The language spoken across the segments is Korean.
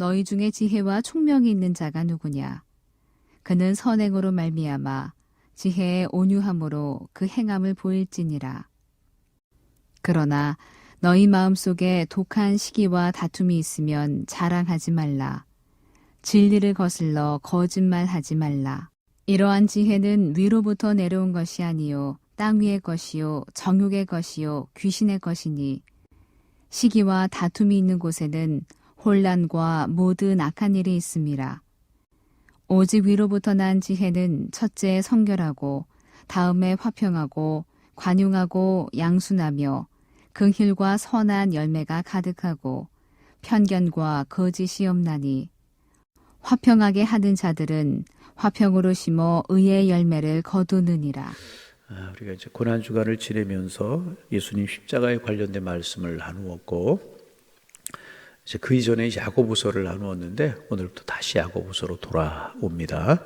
너희 중에 지혜와 총명이 있는 자가 누구냐? 그는 선행으로 말미암아 지혜의 온유함으로 그 행함을 보일지니라. 그러나 너희 마음속에 독한 시기와 다툼이 있으면 자랑하지 말라. 진리를 거슬러 거짓말하지 말라. 이러한 지혜는 위로부터 내려온 것이 아니요 땅 위의 것이요 정욕의 것이요 귀신의 것이니 시기와 다툼이 있는 곳에는 혼란과 모든 악한 일이 있음이라. 오직 위로부터 난 지혜는 첫째 성결하고 다음에 화평하고 관용하고 양순하며 긍휼과 선한 열매가 가득하고 편견과 거짓이 없나니 화평하게 하는 자들은 화평으로 심어 의의 열매를 거두느니라. 우리가 이제 고난 주간을 지내면서 예수님 십자가에 관련된 말씀을 나누었고, 이제 그 이전에 야고보서를 나누었는데 오늘부터 다시 야고보서로 돌아옵니다.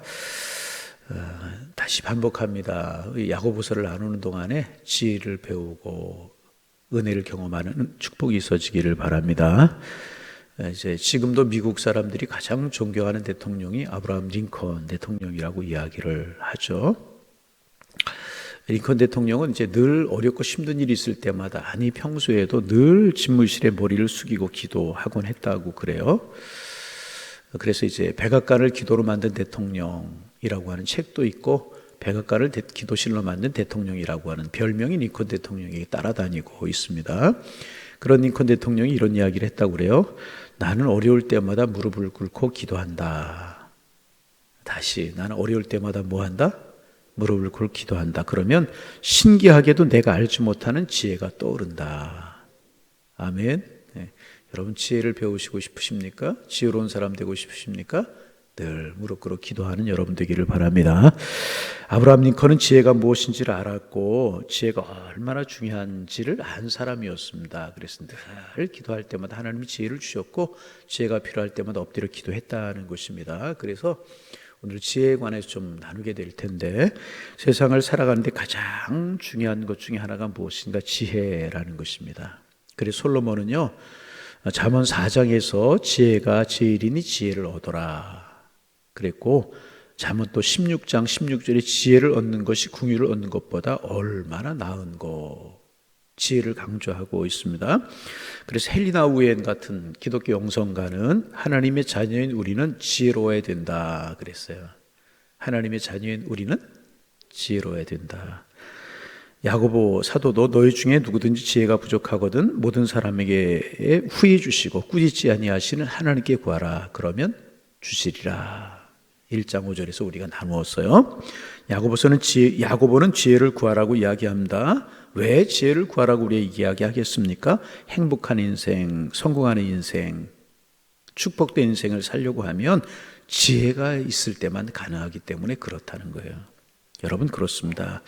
다시 반복합니다. 야고보서를 나누는 동안에 지혜를 배우고 은혜를 경험하는 축복이 있어지기를 바랍니다. 이제 지금도 미국 사람들이 가장 존경하는 대통령이 아브라함 링컨 대통령이라고 이야기를 하죠. 링컨 대통령은 이제 늘 어렵고 힘든 일이 있을 때마다, 아니 평소에도 늘 집무실에 머리를 숙이고 기도하곤 했다고 그래요. 그래서 이제 백악관을 기도로 만든 대통령이라고 하는 책도 있고, 백악관을 기도실로 만든 대통령이라고 하는 별명이 링컨 대통령이 따라다니고 있습니다. 그런 링컨 대통령이 이런 이야기를 했다고 그래요. 나는 어려울 때마다 무릎을 꿇고 기도한다. 다시, 나는 어려울 때마다 뭐 한다? 무릎을 꿇고 기도한다. 그러면 신기하게도 내가 알지 못하는 지혜가 떠오른다. 아멘. 네. 여러분 지혜를 배우시고 싶으십니까? 지혜로운 사람 되고 싶으십니까? 늘 무릎 꿇고 기도하는 여러분 되기를 바랍니다. 아브라함 링컨은 지혜가 무엇인지를 알았고 지혜가 얼마나 중요한지를 안 사람이었습니다. 그래서 늘 기도할 때마다 하나님이 지혜를 주셨고 지혜가 필요할 때마다 엎드려 기도했다는 것입니다. 그래서 오늘 지혜에 관해서 좀 나누게 될 텐데, 세상을 살아가는데 가장 중요한 것 중에 하나가 무엇인가? 지혜라는 것입니다. 그래서 솔로몬은요, 잠언 4장에서 지혜가 제일이니 지혜를 얻어라 그랬고, 잠언 또 16장 16절에 지혜를 얻는 것이 궁유를 얻는 것보다 얼마나 나은 것, 지혜를 강조하고 있습니다. 그래서 헬리나 우엔 같은 기독교 영성가는 하나님의 자녀인 우리는 지혜로워야 된다 그랬어요. 하나님의 자녀인 우리는 지혜로워야 된다. 야고보 사도도 너희 중에 누구든지 지혜가 부족하거든 모든 사람에게 후히 주시고 꾸짖지 아니하시는 하나님께 구하라. 그러면 주시리라. 1장 5절에서 우리가 나누었어요. 야고보는 지혜를 구하라고 이야기합니다. 왜 지혜를 구하라고 우리에게 이야기하겠습니까? 행복한 인생, 성공하는 인생, 축복된 인생을 살려고 하면 지혜가 있을 때만 가능하기 때문에 그렇다는 거예요. 여러분 그렇습니다.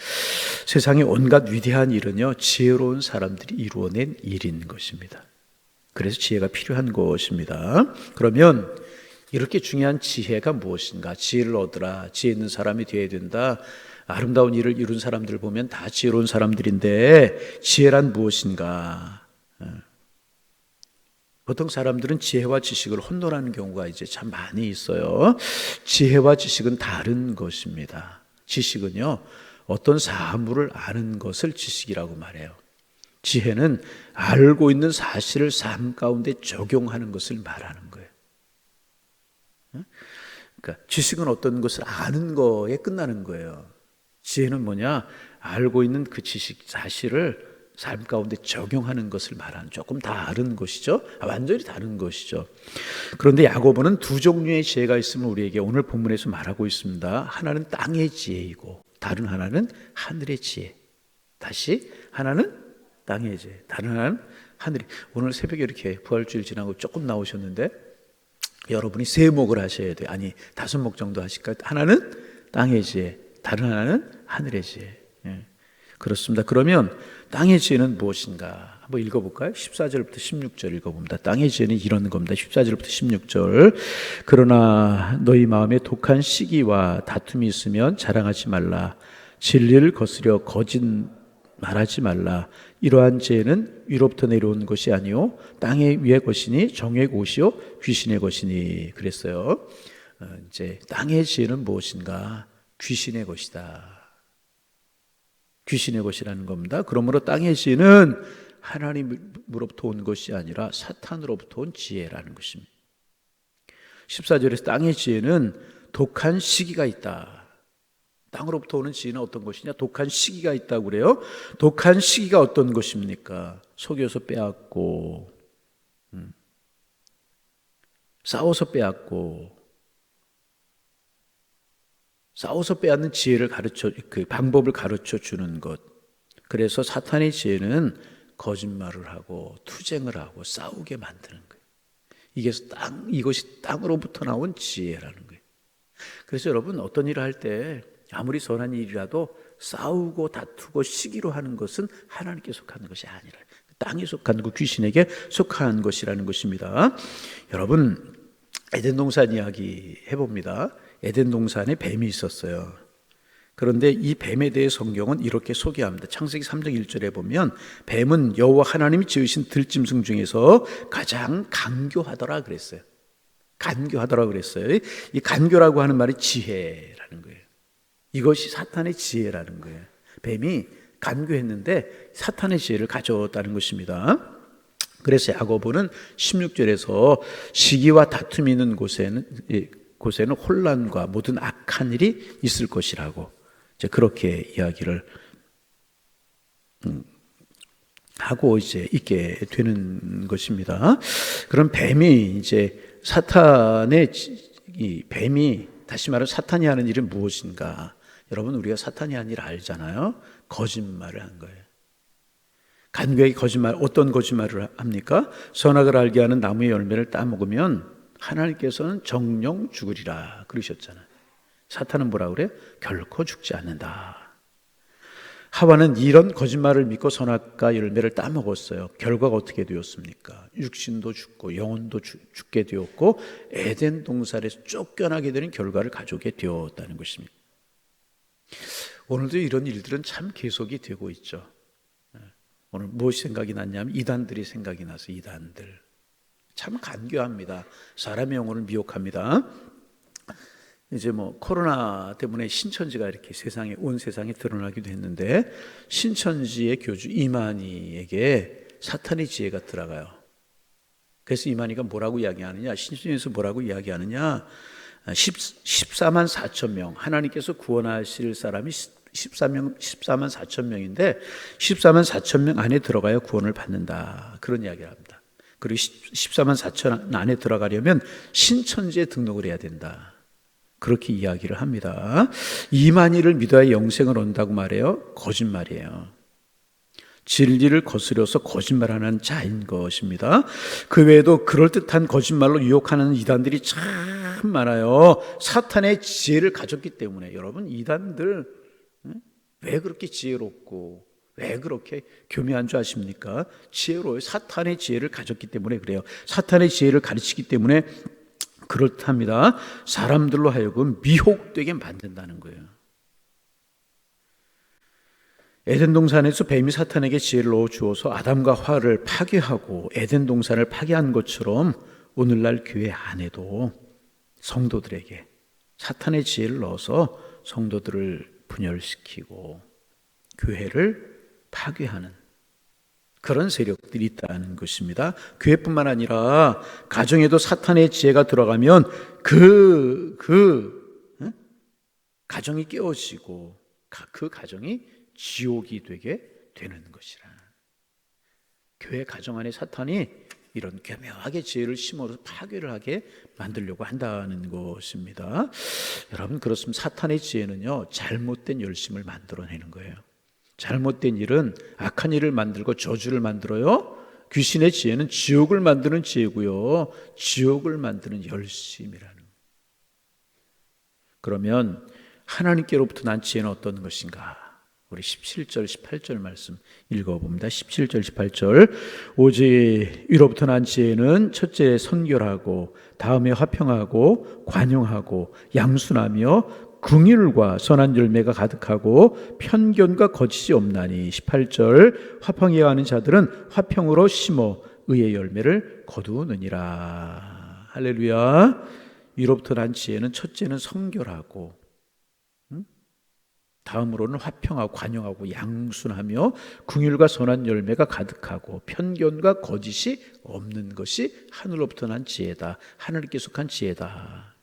세상의 온갖 위대한 일은요, 지혜로운 사람들이 이루어낸 일인 것입니다. 그래서 지혜가 필요한 것입니다. 그러면 이렇게 중요한 지혜가 무엇인가? 지혜를 얻으라. 지혜 있는 사람이 되어야 된다. 아름다운 일을 이룬 사람들 보면 다 지혜로운 사람들인데 지혜란 무엇인가? 보통 사람들은 지혜와 지식을 혼돈하는 경우가 이제 참 많이 있어요. 지혜와 지식은 다른 것입니다. 지식은요, 어떤 사물을 아는 것을 지식이라고 말해요. 지혜는 알고 있는 사실을 삶 가운데 적용하는 것을 말하는 거예요. 그러니까 지식은 어떤 것을 아는 거에 끝나는 거예요. 지혜는 뭐냐? 알고 있는 그 지식, 사실을 삶 가운데 적용하는 것을 말하는, 조금 다른 것이죠. 완전히 다른 것이죠. 그런데 야고보는 두 종류의 지혜가 있음을 우리에게 오늘 본문에서 말하고 있습니다. 하나는 땅의 지혜이고 다른 하나는 하늘의 지혜. 다시, 하나는 땅의 지혜, 다른 하나는 하늘의. 오늘 새벽에 이렇게 부활주일 지나고 조금 나오셨는데 여러분이 세 목을 하셔야 돼요. 아니 5목 정도 하실까요? 하나는 땅의 지혜, 다른 하나는 하늘의 지혜. 예. 그렇습니다. 그러면 땅의 지혜는 무엇인가? 한번 읽어볼까요? 14절부터 16절 읽어봅니다. 땅의 지혜는 이런 겁니다. 14절부터 16절. 그러나 너희 마음에 독한 시기와 다툼이 있으면 자랑하지 말라. 진리를 거스려 말하지 말라. 이러한 지혜는 위로부터 내려온 것이 아니요 땅의 위의 것이니 정의 곳이요 귀신의 것이니 그랬어요. 이제 땅의 지혜는 무엇인가? 귀신의 것이다. 귀신의 것이라는 겁니다. 그러므로 땅의 지혜는 하나님으로부터 온 것이 아니라 사탄으로부터 온 지혜라는 것입니다. 14절에서 땅의 지혜는 독한 시기가 있다. 땅으로부터 오는 지혜는 어떤 것이냐? 독한 시기가 있다고 그래요. 독한 시기가 어떤 것입니까? 속여서 빼앗고, 싸워서 빼앗고, 싸워서 빼앗는 지혜를 그 방법을 가르쳐 주는 것. 그래서 사탄의 지혜는 거짓말을 하고 투쟁을 하고 싸우게 만드는 거예요. 이것이 땅으로부터 나온 지혜라는 거예요. 그래서 여러분 어떤 일을 할 때 아무리 선한 일이라도 싸우고 다투고 시기로 하는 것은 하나님께 속하는 것이 아니라 땅에 속한 그 귀신에게 속한 것이라는 것입니다. 여러분 에덴 동산 이야기 해봅니다. 에덴 동산에 뱀이 있었어요. 그런데 이 뱀에 대해 성경은 이렇게 소개합니다. 창세기 3장 1절에 보면 뱀은 여호와 하나님이 지으신 들짐승 중에서 가장 간교하더라 그랬어요. 간교하더라 그랬어요. 이 간교라고 하는 말이 지혜라는 거예요. 이것이 사탄의 지혜라는 거예요. 뱀이 간교했는데 사탄의 지혜를 가져왔다는 것입니다. 그래서 야고보는 16절에서 시기와 다툼이 있는 곳에는 혼란과 모든 악한 일이 있을 것이라고 이제 그렇게 이야기를 하고 이제 있게 되는 것입니다. 그럼 뱀이 이제 이 뱀이 다시 말해 사탄이 하는 일은 무엇인가? 여러분 우리가 사탄이 하는 일 알잖아요. 거짓말을 한 거예요. 간교의 거짓말, 어떤 거짓말을 합니까? 선악을 알게 하는 나무의 열매를 따먹으면 하나님께서는 정령 죽으리라 그러셨잖아요. 사탄은 뭐라 그래요? 결코 죽지 않는다. 하와는 이런 거짓말을 믿고 선악과 열매를 따먹었어요. 결과가 어떻게 되었습니까? 육신도 죽고 영혼도 죽게 되었고 에덴 동산에서 쫓겨나게 되는 결과를 가져오게 되었다는 것입니다. 오늘도 이런 일들은 참 계속이 되고 있죠. 오늘 무엇이 생각이 났냐면 이단들이 생각이 나서 이단들. 참 간교합니다. 사람의 영혼을 미혹합니다. 이제 코로나 때문에 신천지가 이렇게 온 세상에 드러나기도 했는데 신천지의 교주 이만희에게 사탄의 지혜가 들어가요. 그래서 이만희가 뭐라고 이야기하느냐? 신천지에서 뭐라고 이야기하느냐? 14만 4천 명 하나님께서 구원하실 사람이 14만 4천 명인데 14만 4천 명 안에 들어가야 구원을 받는다. 그런 이야기를 합니다. 그리고 14만 4천 안에 들어가려면 신천지에 등록을 해야 된다. 그렇게 이야기를 합니다. 이만희를 믿어야 영생을 얻는다고 말해요. 거짓말이에요. 진리를 거스려서 거짓말하는 자인 것입니다. 그 외에도 그럴듯한 거짓말로 유혹하는 이단들이 참 많아요. 사탄의 지혜를 가졌기 때문에. 여러분 이단들 왜 그렇게 지혜롭고 왜 그렇게 교묘한 줄 아십니까? 지혜로워요. 사탄의 지혜를 가졌기 때문에 그래요. 사탄의 지혜를 가르치기 때문에 그렇답니다. 사람들로 하여금 미혹되게 만든다는 거예요. 에덴 동산에서 뱀이 사탄에게 지혜를 넣어주어서 아담과 하와를 파괴하고 에덴 동산을 파괴한 것처럼 오늘날 교회 안에도 성도들에게 사탄의 지혜를 넣어서 성도들을 분열시키고 교회를 파괴하는 그런 세력들이 있다는 것입니다. 교회뿐만 아니라 가정에도 사탄의 지혜가 들어가면 가정이 깨어지고 그 가정이 지옥이 되게 되는 것이라. 교회 가정 안에 사탄이 이런 교묘하게 지혜를 심어서 파괴를 하게 만들려고 한다는 것입니다. 여러분 그렇습니다. 사탄의 지혜는요 잘못된 열심을 만들어내는 거예요. 잘못된 일은 악한 일을 만들고 저주를 만들어요. 귀신의 지혜는 지옥을 만드는 지혜고요. 지옥을 만드는 열심이라는 거예요. 그러면 하나님께로부터 난 지혜는 어떤 것인가? 우리 17절 18절 말씀 읽어봅니다. 17절 18절 오직 위로부터 난 지혜는 첫째 선결하고 다음에 화평하고 관용하고 양순하며 긍휼과 선한 열매가 가득하고 편견과 거짓이 없나니 18절 화평해 가는 자들은 화평으로 심어 의의 열매를 거두느니라. 할렐루야. 위로부터 난 지혜는 첫째는 성결하고 다음으로는 화평하고 관용하고 양순하며 긍휼과 선한 열매가 가득하고 편견과 거짓이 없는 것이 하늘로부터 난 지혜다. 하나님께 속한 지혜다.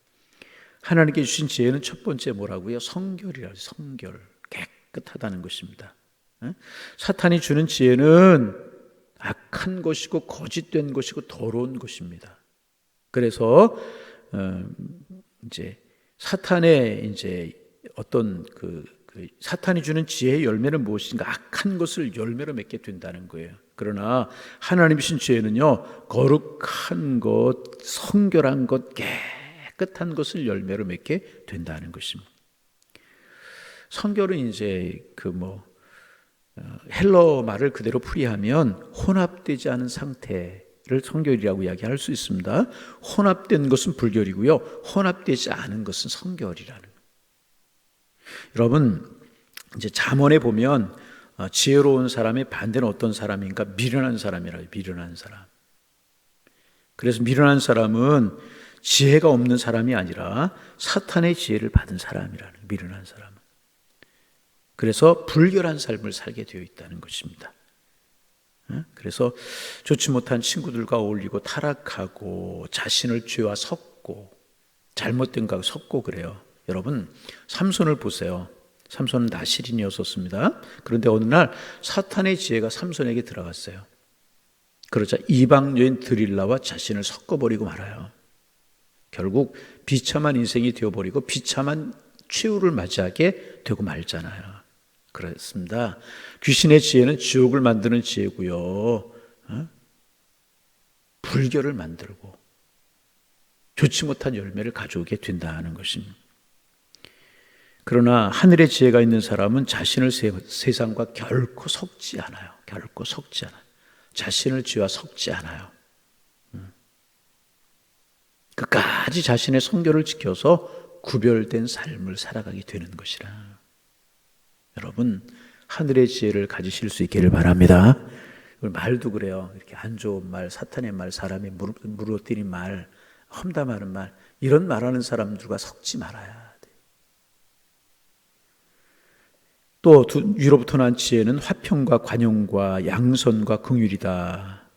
하나님께 주신 지혜는 첫 번째 뭐라고요? 성결이라고. 성결, 깨끗하다는 것입니다. 사탄이 주는 지혜는 악한 것이고 거짓된 것이고 더러운 것입니다. 그래서 이제 사탄의 이제 어떤 사탄이 주는 지혜의 열매는 무엇인가? 악한 것을 열매로 맺게 된다는 거예요. 그러나 하나님이 주신 지혜는요, 거룩한 것, 성결한 것, 깨끗한 것을 열매로 맺게 된다는 것입니다. 성결은 이제 헬러 말을 그대로 풀이하면 혼합되지 않은 상태를 성결이라고 이야기할 수 있습니다. 혼합된 것은 불결이고요, 혼합되지 않은 것은 성결이라는 거예요. 여러분, 이제 잠언에 보면 지혜로운 사람의 반대는 어떤 사람인가? 미련한 사람이라요. 미련한 사람. 그래서 미련한 사람은 지혜가 없는 사람이 아니라 사탄의 지혜를 받은 사람이라는 거예요. 미련한 사람은. 그래서 불결한 삶을 살게 되어 있다는 것입니다. 그래서 좋지 못한 친구들과 어울리고 타락하고 자신을 죄와 섞고 잘못된 것과 섞고 그래요. 여러분, 삼손을 보세요. 삼손은 나실인이었습니다. 그런데 어느 날 사탄의 지혜가 삼손에게 들어갔어요. 그러자 이방 여인 드릴라와 자신을 섞어버리고 말아요. 결국 비참한 인생이 되어버리고 비참한 최후를 맞이하게 되고 말잖아요. 그렇습니다. 귀신의 지혜는 지옥을 만드는 지혜고요, 불결을 만들고 좋지 못한 열매를 가져오게 된다는 것입니다. 그러나 하늘의 지혜가 있는 사람은 자신을 세상과 결코 섞지 않아요. 결코 섞지 않아요. 자신을 죄와 섞지 않아요. 끝까지 자신의 성결을 지켜서 구별된 삶을 살아가게 되는 것이라. 여러분, 하늘의 지혜를 가지실 수 있기를 바랍니다. 말도 그래요. 이렇게 안 좋은 말, 사탄의 말, 사람이 무너뜨린 말, 험담하는 말, 이런 말하는 사람들과 섞지 말아야 돼. 또 위로부터 난 지혜는 화평과 관용과 양선과 긍휼이다.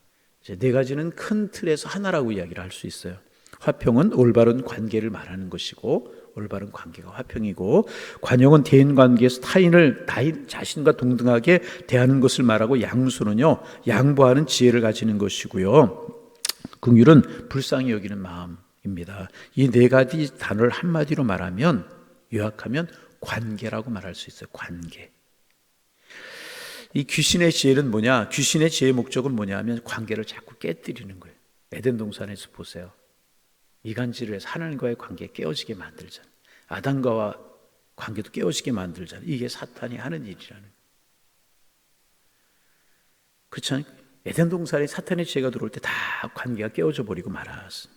이제 네 가지는 큰 틀에서 하나라고 이야기를 할 수 있어요. 화평은 올바른 관계를 말하는 것이고, 올바른 관계가 화평이고, 관용은 대인관계에서 타인 자신과 동등하게 대하는 것을 말하고, 양수는요, 양보하는 지혜를 가지는 것이고요, 긍휼은 불쌍히 여기는 마음입니다. 이 네 가지 단어를 한마디로 말하면, 요약하면 관계라고 말할 수 있어요. 관계. 이 귀신의 지혜는 뭐냐? 귀신의 지혜의 목적은 뭐냐 하면 관계를 자꾸 깨뜨리는 거예요. 에덴 동산에서 보세요. 이간질을 해서 하나님과의 관계 깨어지게 만들잖아요. 아담과의 관계도 깨어지게 만들잖아요. 이게 사탄이 하는 일이라는 거예요. 그렇지 않아요? 에덴 동산에 사탄의 지혜가 들어올 때 다 관계가 깨어져 버리고 말았어.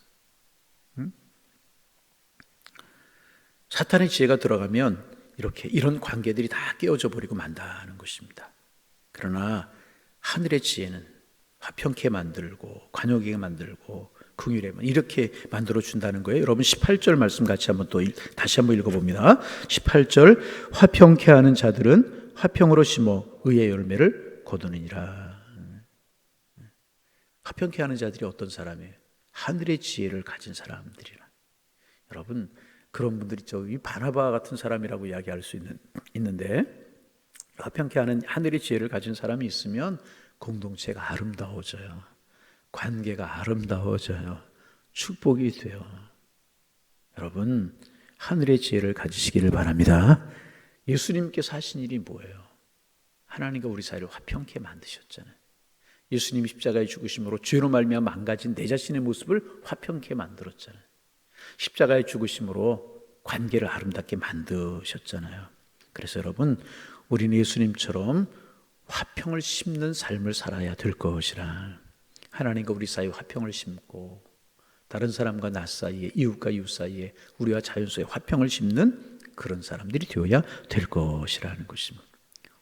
사탄의 지혜가 들어가면 이런 관계들이 다 깨어져 버리고 만다는 것입니다. 그러나 하늘의 지혜는 화평케 만들고 관용하게 만들고 긍휼에 이렇게 만들어 준다는 거예요. 여러분 18절 말씀 같이 다시 한번 읽어봅니다. 18절 화평케 하는 자들은 화평으로 심어 의의 열매를 거두느니라. 화평케 하는 자들이 어떤 사람이에요? 하늘의 지혜를 가진 사람들이라. 여러분, 그런 분들이 이 바나바 같은 사람이라고 이야기할 수 있는데, 화평케 하는 하늘의 지혜를 가진 사람이 있으면 공동체가 아름다워져요. 관계가 아름다워져요. 축복이 돼요. 여러분, 하늘의 지혜를 가지시기를 바랍니다. 예수님께서 하신 일이 뭐예요? 하나님과 우리 사이를 화평케 만드셨잖아요. 예수님이 십자가에 죽으심으로 죄로 말미암아 망가진 내 자신의 모습을 화평케 만들었잖아요. 십자가의 죽으심으로 관계를 아름답게 만드셨잖아요. 그래서 여러분, 우리는 예수님처럼 화평을 심는 삶을 살아야 될 것이라. 하나님과 우리 사이에 화평을 심고 다른 사람과 나 사이에, 이웃과 이웃 사이에, 우리와 자연 속에 화평을 심는 그런 사람들이 되어야 될 것이라는 것입니다.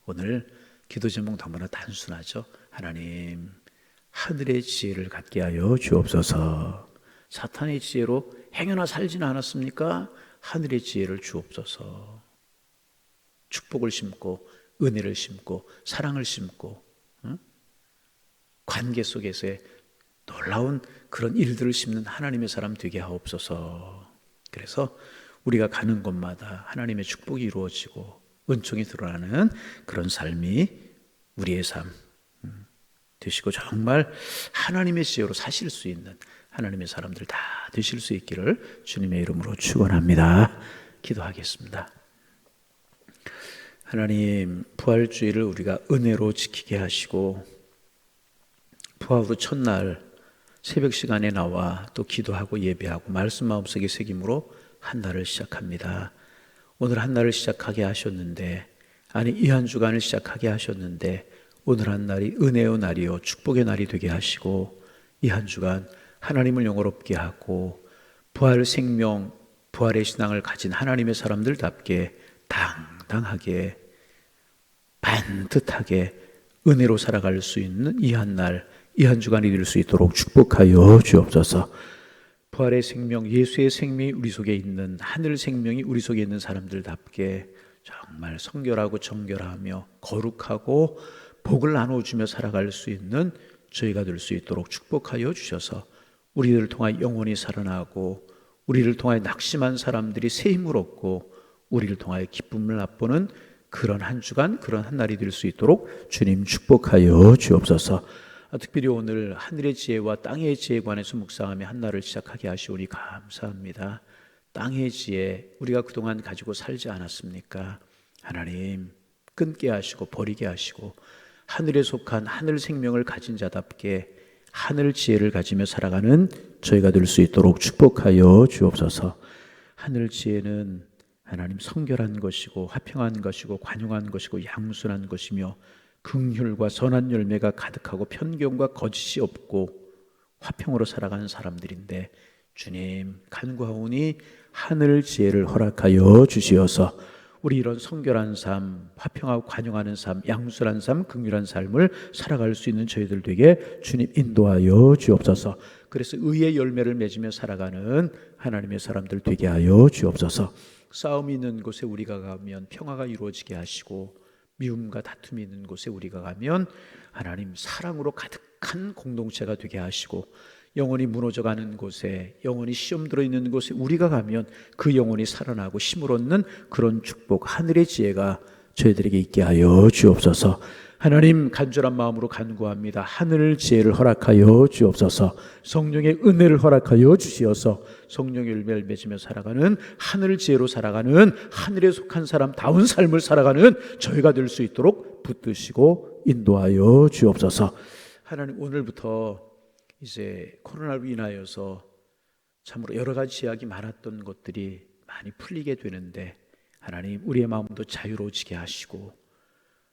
오늘 기도 제목 너무나 단순하죠. 하나님, 하늘의 지혜를 갖게 하여 주옵소서. 사탄의 지혜로 행여나 살지는 않았습니까? 하늘의 지혜를 주옵소서. 축복을 심고 은혜를 심고 사랑을 심고 관계 속에서의 놀라운 그런 일들을 심는 하나님의 사람 되게 하옵소서. 그래서 우리가 가는 곳마다 하나님의 축복이 이루어지고 은총이 드러나는 그런 삶이 우리의 삶 되시고 정말 하나님의 지혜로 사실 수 있는 하나님의 사람들 다 되실 수 있기를 주님의 이름으로 축원합니다. 기도하겠습니다. 하나님, 부활주의를 우리가 은혜로 지키게 하시고 부활 후 첫날 새벽 시간에 나와 또 기도하고 예배하고 말씀 마음속에 새김으로 한 날을 시작합니다. 오늘 한 날을 시작하게 하셨는데, 아니 이 한 주간을 시작하게 하셨는데 오늘 한 날이 은혜의 날이요 축복의 날이 되게 하시고 이 한 주간 하나님을 영화롭게 하고 부활 생명, 부활의 신앙을 가진 하나님의 사람들답게 당당하게 반듯하게 은혜로 살아갈 수 있는 이 한 날, 이 한 주간이 될 수 있도록 축복하여 주옵소서. 부활의 생명, 예수의 생명이 우리 속에 있는, 하늘 생명이 우리 속에 있는 사람들답게 정말 성결하고 정결하며 거룩하고 복을 나눠주며 살아갈 수 있는 저희가 될 수 있도록 축복하여 주셔서 우리를 통하여 영혼이 살아나고 우리를 통하여 낙심한 사람들이 새 힘을 얻고 우리를 통하여 기쁨을 맛보는 그런 한 주간, 그런 한 날이 될 수 있도록 주님 축복하여 주옵소서. 특별히 오늘 하늘의 지혜와 땅의 지혜에 관해서 묵상하며 한 날을 시작하게 하시오니 감사합니다. 땅의 지혜, 우리가 그동안 가지고 살지 않았습니까? 하나님, 끊게 하시고 버리게 하시고 하늘에 속한 하늘 생명을 가진 자답게 하늘 지혜를 가지며 살아가는 저희가 될 수 있도록 축복하여 주옵소서. 하늘 지혜는 하나님 성결한 것이고 화평한 것이고 관용한 것이고 양순한 것이며 긍휼과 선한 열매가 가득하고 편견과 거짓이 없고 화평으로 살아가는 사람들인데 주님 간구하오니 하늘 지혜를 허락하여 주시어서 우리 이런 성결한 삶, 화평하고 관용하는 삶, 양순한 삶, 긍휼한 삶을 살아갈 수 있는 저희들 되게 주님 인도하여 주옵소서. 그래서 의의 열매를 맺으며 살아가는 하나님의 사람들 되게 하여 주옵소서. 싸움이 있는 곳에 우리가 가면 평화가 이루어지게 하시고 미움과 다툼이 있는 곳에 우리가 가면 하나님 사랑으로 가득한 공동체가 되게 하시고 영혼이 무너져가는 곳에, 영혼이 시험 들어있는 곳에 우리가 가면 그 영혼이 살아나고 힘을 얻는 그런 축복, 하늘의 지혜가 저희들에게 있게 하여 주옵소서. 하나님 간절한 마음으로 간구합니다. 하늘 지혜를 허락하여 주옵소서. 성령의 은혜를 허락하여 주시어서 성령의 열매를 맺으며 살아가는 하늘 지혜로 살아가는 하늘에 속한 사람다운 삶을 살아가는 저희가 될 수 있도록 붙드시고 인도하여 주옵소서. 하나님 오늘부터 이제 코로나로 인하여서 참으로 여러 가지 제약이 많았던 것들이 많이 풀리게 되는데 하나님 우리의 마음도 자유로워지게 하시고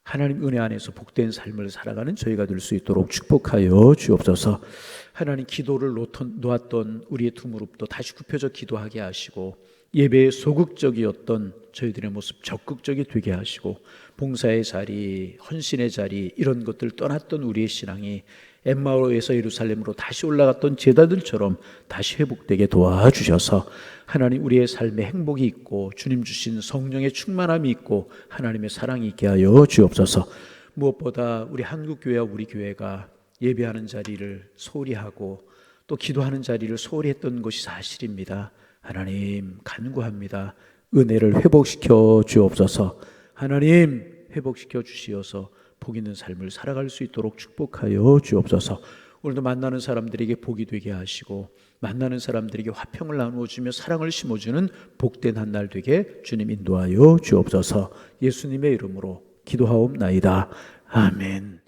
하나님 은혜 안에서 복된 삶을 살아가는 저희가 될 수 있도록 축복하여 주옵소서. 하나님 기도를 놓았던 우리의 두 무릎도 다시 굽혀져 기도하게 하시고 예배에 소극적이었던 저희들의 모습 적극적이 되게 하시고 봉사의 자리, 헌신의 자리 이런 것들 떠났던 우리의 신앙이 엠마오에서 예루살렘으로 다시 올라갔던 제자들처럼 다시 회복되게 도와주셔서 하나님 우리의 삶에 행복이 있고 주님 주신 성령의 충만함이 있고 하나님의 사랑이 있게 하여 주옵소서. 무엇보다 우리 한국교회와 우리 교회가 예배하는 자리를 소홀히 하고 또 기도하는 자리를 소홀히 했던 것이 사실입니다. 하나님 간구합니다. 은혜를 회복시켜 주옵소서. 하나님 회복시켜 주시어서 복 있는 삶을 살아갈 수 있도록 축복하여 주옵소서. 오늘도 만나는 사람들에게 복이 되게 하시고 만나는 사람들에게 화평을 나누어주며 사랑을 심어주는 복된 한 날 되게 주님 인도하여 주옵소서. 예수님의 이름으로 기도하옵나이다. 아멘.